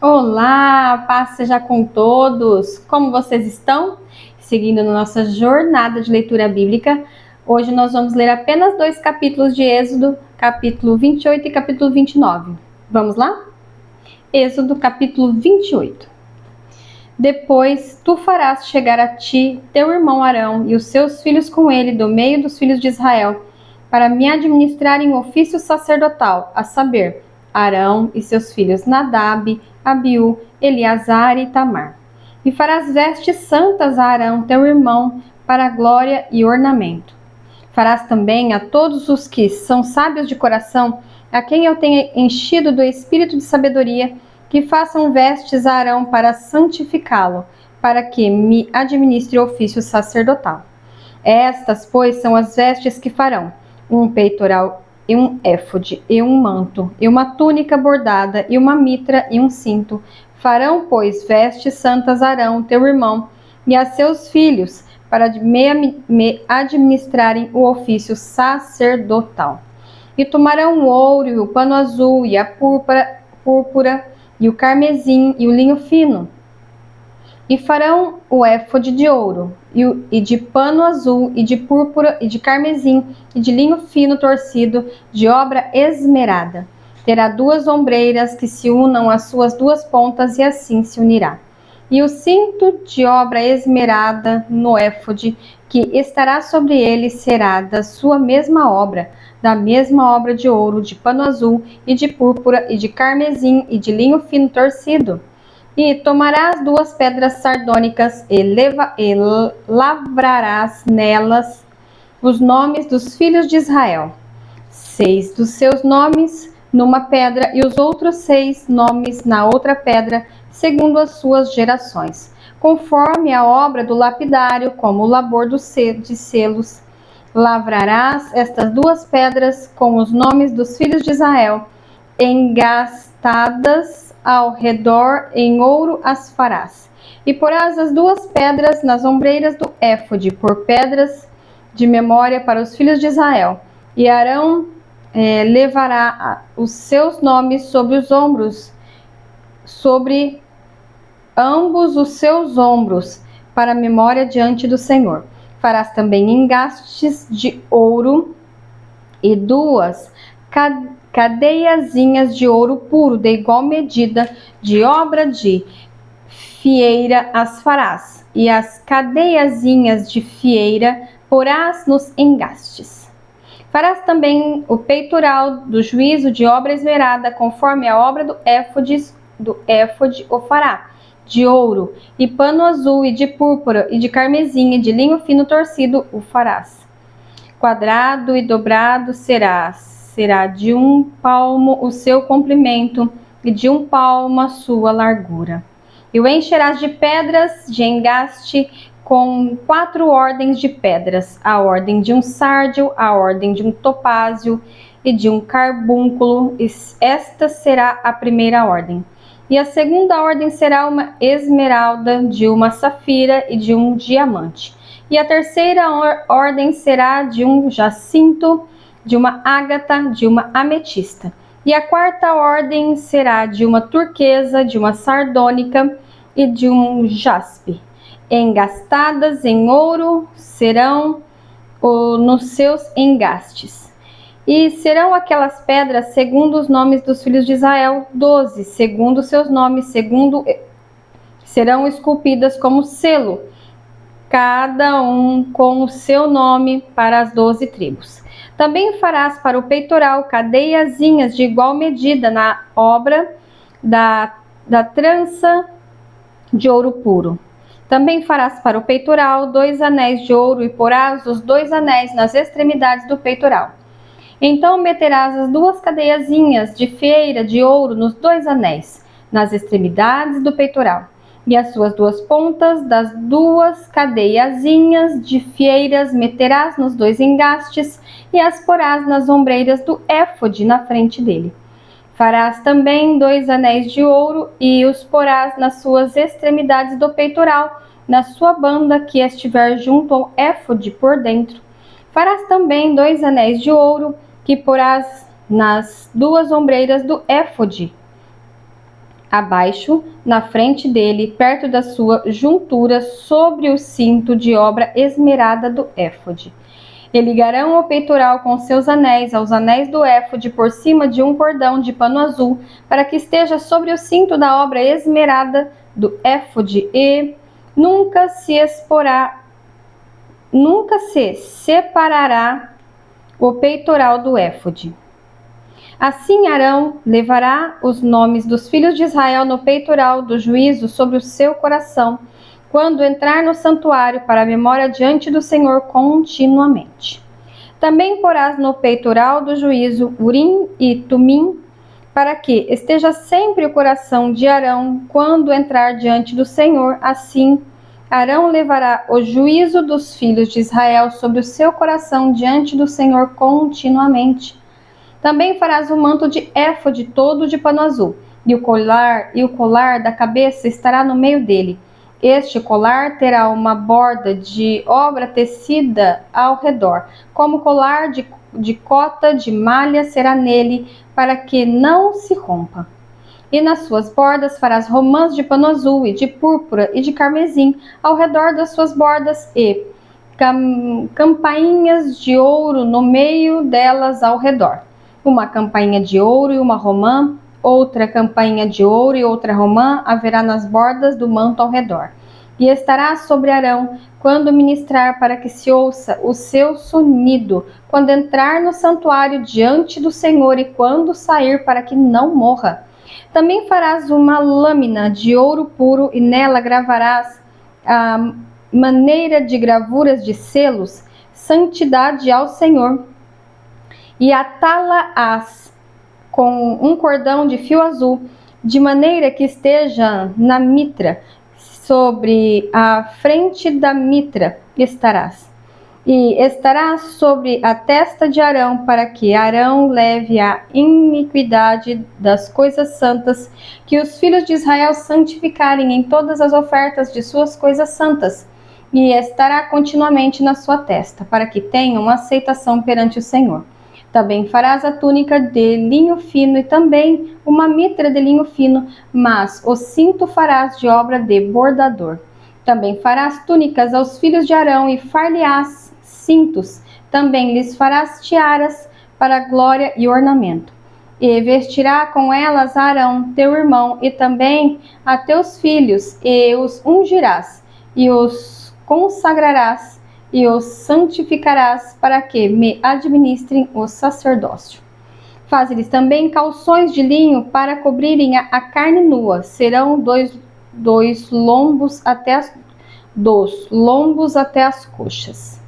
Olá, paz seja com todos. Como vocês estão? Seguindo na nossa jornada de leitura bíblica, hoje nós vamos ler apenas 2 capítulos de Êxodo, capítulo 28 e capítulo 29. Vamos lá? Êxodo, capítulo 28. Depois tu farás chegar a ti teu irmão Arão e os seus filhos com ele do meio dos filhos de Israel, para me administrarem o ofício sacerdotal, a saber, Arão e seus filhos Nadab, Abiú, Eleazar e Itamar. E farás vestes santas a Arão, teu irmão, para glória e ornamento. Farás também a todos os que são sábios de coração, a quem eu tenha enchido do espírito de sabedoria, que façam vestes a Arão para santificá-lo, para que me administre o ofício sacerdotal. Estas, pois, são as vestes que farão: um peitoral e um éfode, e um manto, e uma túnica bordada, e uma mitra e um cinto. Farão, pois, vestes santas a Arão, teu irmão, e a seus filhos, para me administrarem o ofício sacerdotal. E tomarão o ouro, e o pano azul, e a púrpura, e o carmesim, e o linho fino. E farão o éfode de ouro, e de pano azul, e de púrpura, e de carmesim, e de linho fino torcido, de obra esmerada. Terá 2 ombreiras que se unam às suas 2 pontas, e assim se unirá. E o cinto de obra esmerada no éfode, que estará sobre ele, será da sua mesma obra, da mesma obra de ouro, de pano azul, e de púrpura, e de carmesim, e de linho fino torcido. E tomarás 2 pedras sardônicas e lavrarás nelas os nomes dos filhos de Israel. 6 dos seus nomes numa pedra e os outros 6 nomes na outra pedra, segundo as suas gerações, conforme a obra do lapidário, como o labor de selos. Lavrarás estas 2 pedras com os nomes dos filhos de Israel, engastadas ao redor em ouro as farás. E porás as 2 pedras nas ombreiras do éfode, por pedras de memória para os filhos de Israel. E Arão levará os seus nomes sobre os ombros, sobre ambos os seus ombros, para a memória diante do Senhor. Farás também engastes de ouro e 2 cadeiazinhas de ouro puro, de igual medida, de obra de fieira as farás, e as cadeiazinhas de fieira porás nos engastes. Farás também o peitoral do juízo de obra esmerada, conforme a obra do éfode o fará, de ouro, e pano azul, e de púrpura, e de carmesim, e de linho fino torcido o farás. Quadrado e dobrado será de 1 palmo o seu comprimento, e de 1 palmo a sua largura. E o encherás de pedras de engaste, com 4 ordens de pedras: a ordem de um sárdio, a ordem de um topázio e de um carbúnculo. Esta será a primeira ordem. E a segunda ordem será uma esmeralda, de uma safira e de um diamante. E a terceira ordem será de um jacinto, de uma ágata, de uma ametista. E a quarta ordem será de uma turquesa, de uma sardônica e de um jaspe. Engastadas em ouro serão nos seus engastes. E serão aquelas pedras segundo os nomes dos filhos de Israel, 12, segundo seus nomes, serão esculpidas como selo, cada um com o seu nome para as 12 tribos. Também farás para o peitoral cadeiazinhas de igual medida na obra da trança de ouro puro. Também farás para o peitoral 2 anéis de ouro e porás os 2 anéis nas extremidades do peitoral. Então meterás as 2 cadeiazinhas de fieira de ouro nos 2 anéis, nas extremidades do peitoral, e as suas 2 pontas das 2 cadeiazinhas de fieiras meterás nos 2 engastes e as porás nas ombreiras do éfode na frente dele. Farás também 2 anéis de ouro e os porás nas suas extremidades do peitoral, na sua banda que estiver junto ao éfode por dentro. Farás também 2 anéis de ouro que porás nas 2 ombreiras do éfode, abaixo, na frente dele, perto da sua juntura, sobre o cinto de obra esmerada do éfode. E ligarão o peitoral com seus anéis aos anéis do éfode por cima de um cordão de pano azul, para que esteja sobre o cinto da obra esmerada do éfode, e nunca se separará o peitoral do éfode. Assim Arão levará os nomes dos filhos de Israel no peitoral do juízo sobre o seu coração, quando entrar no santuário para a memória diante do Senhor continuamente. Também porás no peitoral do juízo Urim e Tumim, para que esteja sempre o coração de Arão quando entrar diante do Senhor. Assim Arão levará o juízo dos filhos de Israel sobre o seu coração diante do Senhor continuamente. Também farás o manto de éfode todo de pano azul, e o colar da cabeça estará no meio dele. Este colar terá uma borda de obra tecida ao redor, como colar de cota de malha será nele, para que não se rompa. E nas suas bordas farás romãs de pano azul e de púrpura e de carmesim ao redor das suas bordas, e campainhas de ouro no meio delas ao redor. Uma campainha de ouro e uma romã, outra campainha de ouro e outra romã haverá nas bordas do manto ao redor. E estará sobre Arão quando ministrar, para que se ouça o seu sonido, quando entrar no santuário diante do Senhor e quando sair, para que não morra. Também farás uma lâmina de ouro puro, e nela gravarás a maneira de gravuras de selos, santidade ao Senhor. E atá-la-ás com um cordão de fio azul, de maneira que esteja na mitra, sobre a frente da mitra estarás. E estará sobre a testa de Arão, para que Arão leve a iniquidade das coisas santas, que os filhos de Israel santificarem em todas as ofertas de suas coisas santas, e estará continuamente na sua testa, para que tenham aceitação perante o Senhor. Também farás a túnica de linho fino e também uma mitra de linho fino, mas o cinto farás de obra de bordador. Também farás túnicas aos filhos de Arão e far-lhe-ás cintos. Também lhes farás tiaras para glória e ornamento. E vestirá com elas Arão, teu irmão, e também a teus filhos, e os ungirás, e os consagrarás, e os santificarás, para que me administrem o sacerdócio. Faze-lhes também calções de linho para cobrirem a carne nua. Serão dois lombos até as coxas.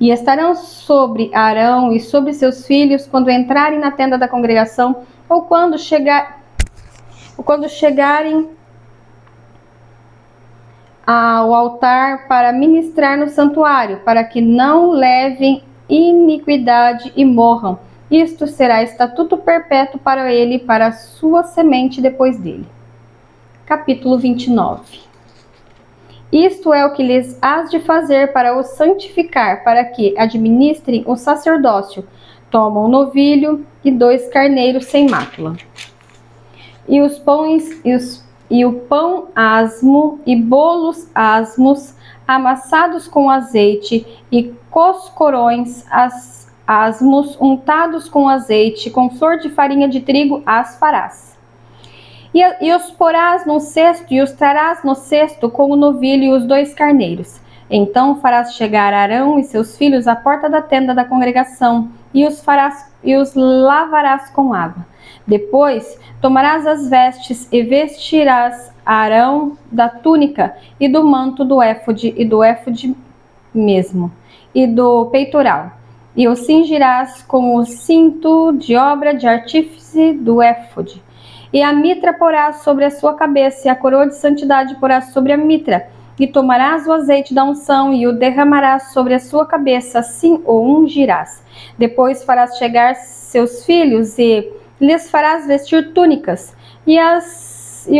E estarão sobre Arão e sobre seus filhos quando entrarem na tenda da congregação, ou quando chegarem ao altar para ministrar no santuário, para que não levem iniquidade e morram. Isto será estatuto perpétuo para ele e para a sua semente depois dele. Capítulo 29. Isto é o que lhes hás de fazer para os santificar, para que administrem o sacerdócio. Toma um novilho e 2 carneiros sem mácula. E o pão asmo e bolos asmos amassados com azeite, e coscorões asmos untados com azeite, com flor de farinha de trigo as farás. E os porás num cesto, e os trarás no cesto com o novilho e os 2 carneiros. Então farás chegar Arão e seus filhos à porta da tenda da congregação, e os lavarás com água. Depois tomarás as vestes e vestirás Arão da túnica e do manto do éfode e do éfode mesmo, e do peitoral, e o cingirás com o cinto de obra de artífice do éfode. E a mitra porás sobre a sua cabeça, e a coroa de santidade porás sobre a mitra. E tomarás o azeite da unção e o derramarás sobre a sua cabeça, assim o ungirás. Depois farás chegar seus filhos e lhes farás vestir túnicas, e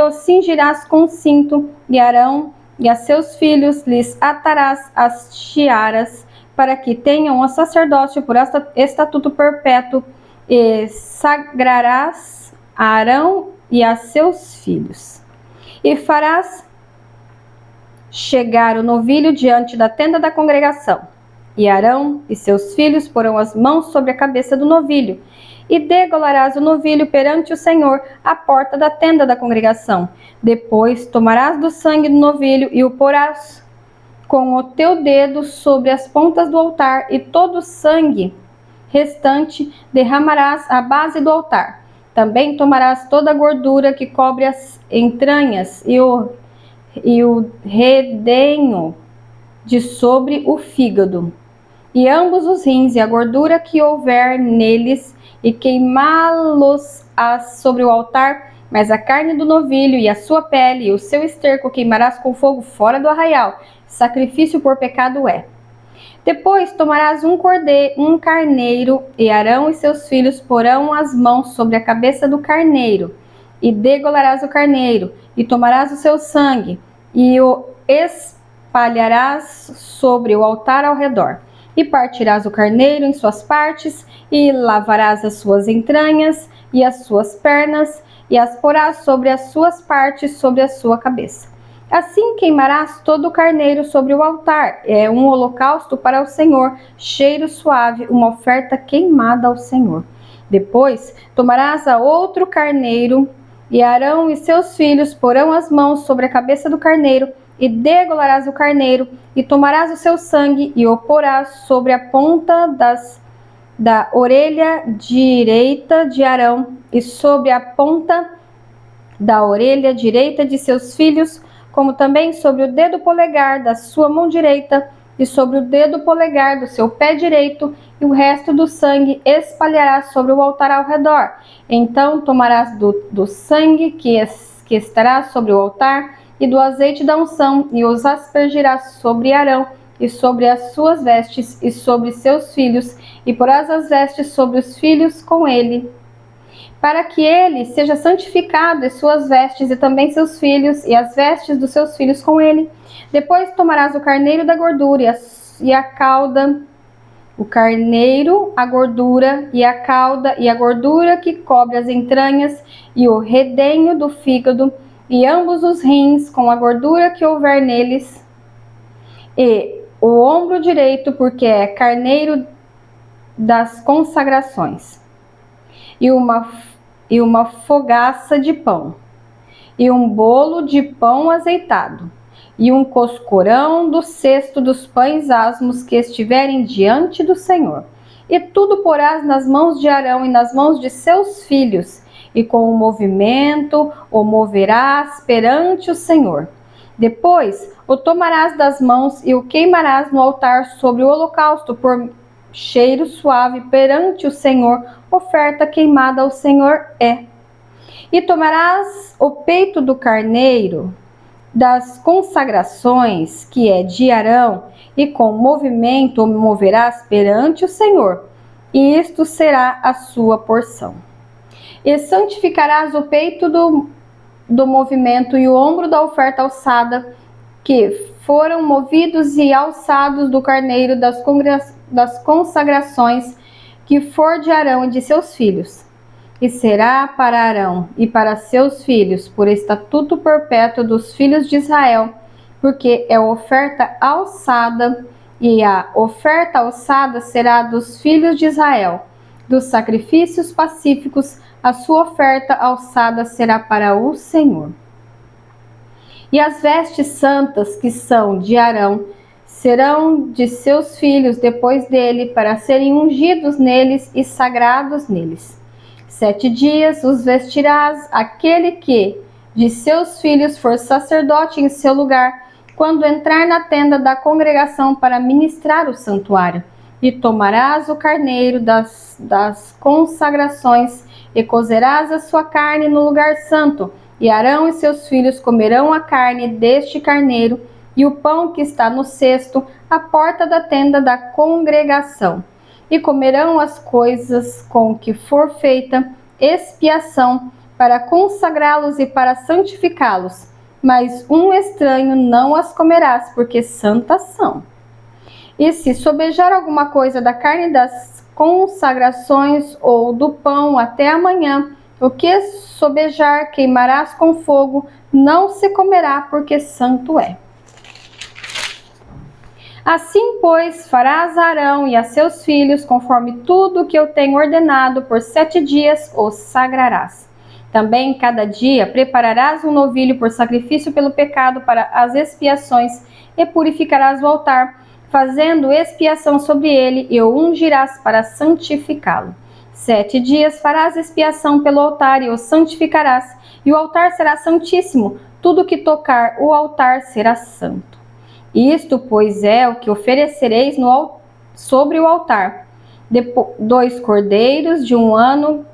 os cingirás com cinto, e Arão e a seus filhos lhes atarás as tiaras, para que tenham o sacerdócio por estatuto perpétuo, e sagrarás Arão e a seus filhos. E farás chegar o novilho diante da tenda da congregação. E Arão e seus filhos porão as mãos sobre a cabeça do novilho, e degolarás o novilho perante o Senhor à porta da tenda da congregação. Depois tomarás do sangue do novilho e o porás com o teu dedo sobre as pontas do altar, e todo o sangue restante derramarás à base do altar. Também tomarás toda a gordura que cobre as entranhas e o redenho de sobre o fígado, e ambos os rins e a gordura que houver neles, e queimá-los-ás sobre o altar, mas a carne do novilho e a sua pele e o seu esterco queimarás com fogo fora do arraial. Sacrifício por pecado é. Depois tomarás um carneiro, e Arão e seus filhos porão as mãos sobre a cabeça do carneiro, e degolarás o carneiro, e tomarás o seu sangue, e o espalharás sobre o altar ao redor. E partirás o carneiro em suas partes, e lavarás as suas entranhas e as suas pernas, e as porás sobre as suas partes, sobre a sua cabeça. Assim queimarás todo o carneiro sobre o altar. É um holocausto para o Senhor, cheiro suave, uma oferta queimada ao Senhor. Depois tomarás a outro carneiro, e Arão e seus filhos porão as mãos sobre a cabeça do carneiro, e degolarás o carneiro, e tomarás o seu sangue, e o porás sobre a ponta da orelha direita de Arão, e sobre a ponta da orelha direita de seus filhos, como também sobre o dedo polegar da sua mão direita, e sobre o dedo polegar do seu pé direito, e o resto do sangue espalharás sobre o altar ao redor. Então tomarás do sangue que estará sobre o altar, e do azeite da unção, e os aspergirás sobre Arão, e sobre as suas vestes, e sobre seus filhos, e porás as vestes sobre os filhos com ele, para que ele seja santificado, e suas vestes, e também seus filhos, e as vestes dos seus filhos com ele. Depois tomarás o carneiro da gordura, e a cauda, o carneiro, a gordura, e a cauda, e a gordura que cobre as entranhas, e o redenho do fígado, e ambos os rins, com a gordura que houver neles, e o ombro direito, porque é carneiro das consagrações, e uma fogaça de pão, e um bolo de pão azeitado, e um coscorão do cesto dos pães asmos que estiverem diante do Senhor. E tudo porás nas mãos de Arão e nas mãos de seus filhos, e com o movimento o moverás perante o Senhor. Depois o tomarás das mãos e o queimarás no altar sobre o holocausto por cheiro suave perante o Senhor, oferta queimada ao Senhor é. E tomarás o peito do carneiro das consagrações, que é de Arão, e com movimento o moverás perante o Senhor, e isto será a sua porção. E santificarás o peito do movimento e o ombro da oferta alçada, que foram movidos e alçados do carneiro das consagrações, que for de Arão e de seus filhos. E será para Arão e para seus filhos por estatuto perpétuo dos filhos de Israel, porque é oferta alçada, e a oferta alçada será dos filhos de Israel. Dos sacrifícios pacíficos, a sua oferta alçada será para o Senhor. E as vestes santas que são de Arão serão de seus filhos depois dele, para serem ungidos neles e sagrados neles. 7 dias os vestirás aquele que de seus filhos for sacerdote em seu lugar, quando entrar na tenda da congregação para ministrar o santuário. E tomarás o carneiro das consagrações, e cozerás a sua carne no lugar santo, e Arão e seus filhos comerão a carne deste carneiro, e o pão que está no cesto, à porta da tenda da congregação. E comerão as coisas com que for feita expiação, para consagrá-los e para santificá-los. Mas um estranho não as comerás, porque santas são. E se sobejar alguma coisa da carne das consagrações ou do pão até amanhã, O que sobejar queimarás com fogo, não se comerá, porque santo é. Assim, pois, farás a Arão e a seus filhos, conforme tudo o que eu tenho ordenado, por 7 dias os sagrarás. Também, cada dia, prepararás um novilho por sacrifício pelo pecado para as expiações, e purificarás o altar, fazendo expiação sobre ele, e o ungirás para santificá-lo. 7 dias farás expiação pelo altar, e o santificarás, e o altar será santíssimo. Tudo que tocar o altar será santo. Isto, pois, é o que oferecereis sobre o altar: 2 cordeiros de 1 ano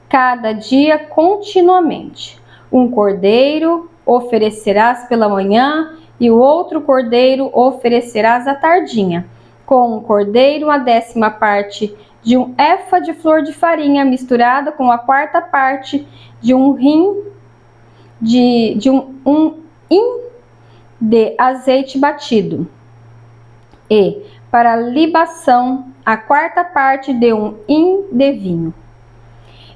cada dia continuamente. Um cordeiro oferecerás pela manhã, e o outro cordeiro oferecerás à tardinha. Com um cordeiro, a 10ª parte de 1 efa de flor de farinha, misturada com a 4ª parte de um hin de azeite batido. E, para a libação, a 4ª parte de 1 hin de vinho.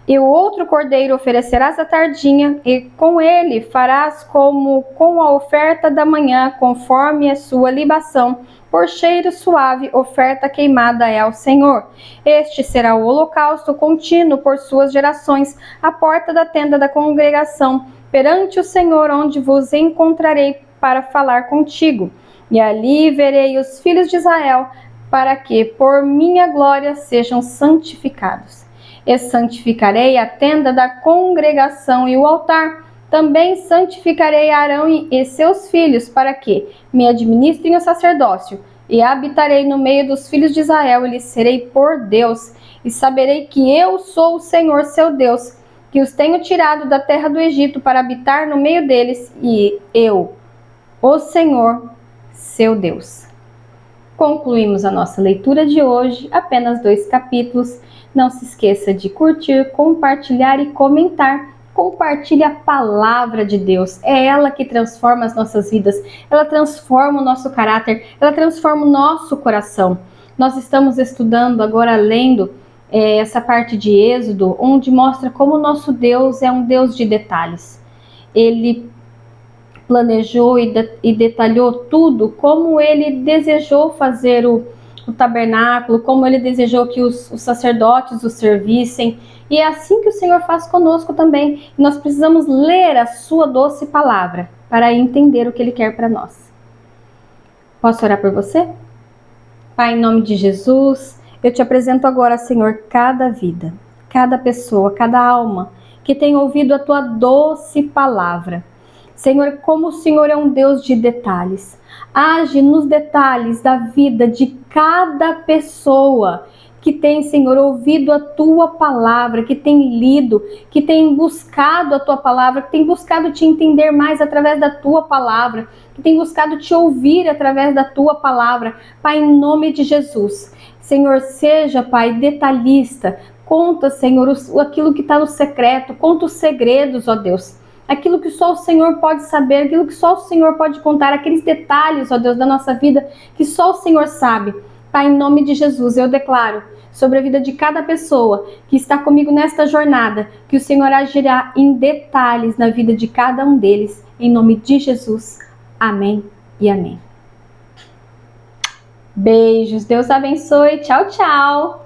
E o outro cordeiro oferecerás à tardinha, e com ele farás como com a oferta da manhã, conforme a sua libação, por cheiro suave, oferta queimada é ao Senhor. Este será o holocausto contínuo por suas gerações, à porta da tenda da congregação, perante o Senhor, onde vos encontrarei para falar contigo. E ali verei os filhos de Israel, para que por minha glória sejam santificados. E santificarei a tenda da congregação e o altar. Também santificarei Arão e seus filhos, para que me administrem o sacerdócio. E habitarei no meio dos filhos de Israel, e lhes serei por Deus. E saberei que eu sou o Senhor seu Deus, que os tenho tirado da terra do Egito para habitar no meio deles, e eu, o Senhor, seu Deus. Concluímos a nossa leitura de hoje, apenas 2 capítulos. Não se esqueça de curtir, compartilhar e comentar. Compartilhe a palavra de Deus. É ela que transforma as nossas vidas. Ela transforma o nosso caráter. Ela transforma o nosso coração. Nós estamos estudando agora, lendo essa parte de Êxodo, onde mostra como o nosso Deus é um Deus de detalhes. Ele planejou e detalhou tudo, como ele desejou fazer o tabernáculo, como ele desejou que os sacerdotes o servissem. E é assim que o Senhor faz conosco também. E nós precisamos ler a sua doce palavra para entender o que ele quer para nós. Posso orar por você? Pai, em nome de Jesus, eu te apresento agora, Senhor, cada vida, cada pessoa, cada alma que tem ouvido a tua doce palavra. Senhor, como o Senhor é um Deus de detalhes. Age nos detalhes da vida de cada pessoa que tem, Senhor, ouvido a tua palavra, que tem lido, que tem buscado a tua palavra, que tem buscado te entender mais através da tua palavra, que tem buscado te ouvir através da tua palavra. Pai, em nome de Jesus, Senhor, seja, Pai, detalhista. Conta, Senhor, aquilo que está no secreto, conta os segredos, ó Deus. Aquilo que só o Senhor pode saber, aquilo que só o Senhor pode contar, aqueles detalhes, ó Deus, da nossa vida, que só o Senhor sabe. Pai, em nome de Jesus, eu declaro sobre a vida de cada pessoa que está comigo nesta jornada, que o Senhor agirá em detalhes na vida de cada um deles, em nome de Jesus. Amém e amém. Beijos, Deus abençoe, tchau, tchau!